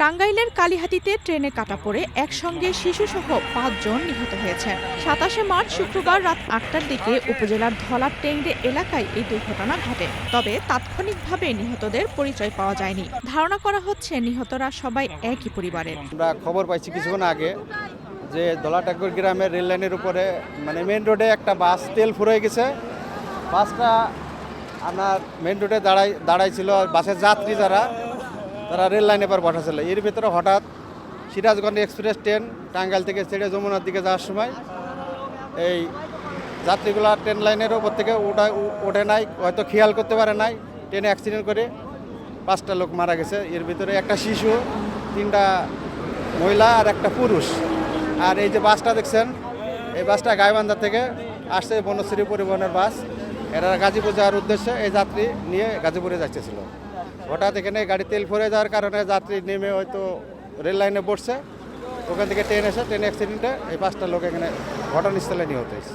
টাঙ্গাইলের কালিহাতীতে ট্রেনে কাটা পড়ে একসঙ্গে শিশুসহ ৫ জন নিহত হয়েছেন। ২৭শে মার্চ শুক্রবার রাত ৮টার দিকে উপজেলার ধলার টেংরে এলাকায় এই দুর্ঘটনা ঘটে। তবে তাৎক্ষণিকভাবে নিহতদের পরিচয় পাওয়া যায়নি। ধারণা করা হচ্ছে নিহতরা সবাই একই পরিবারের। আমরা খবর পাইছি কিছুক্ষণ আগে যে দলাটাকুর গ্রামের রেল লাইনের উপরে মেন রোডে একটা বাস তেল ফুরিয়ে গেছে। বাসটা আপনার মেন রোডে দাঁড়াইছিল। বাসের যাত্রী তারা রেল লাইনে পর বসাছিল। এর ভিতরে হঠাৎ সিরাজগঞ্জ এক্সপ্রেস ট্রেন টাঙ্গাইল থেকে ছেড়ে যমুনার দিকে যাওয়ার সময় এই যাত্রীগুলা ট্রেন লাইনের উপর থেকে ওঠে নাই, হয়তো খেয়াল করতে পারে নাই, ট্রেনে অ্যাক্সিডেন্ট করে 5টা লোক মারা গেছে। এর ভিতরে একটা শিশু, 3টা মহিলা আর একটা পুরুষ। আর এই যে বাসটা দেখছেন, এই বাসটা গাইবান্ধা থেকে আসছে, বনশ্রী পরিবহনের বাস। এরা গাজীপুর যাওয়ার উদ্দেশ্যে এই যাত্রী নিয়ে গাজীপুরে যাচ্ছিল। হঠাৎ এখানে গাড়ি তেল ফুরে যাওয়ার কারণে যাত্রী নেমে হয়তো রেল লাইনে বসছে, ওখান থেকে ট্রেন এসে ট্রেন অ্যাক্সিডেন্টে এই 5টা লোক এখানে ঘটনাস্থলে নিহত হয়েছে।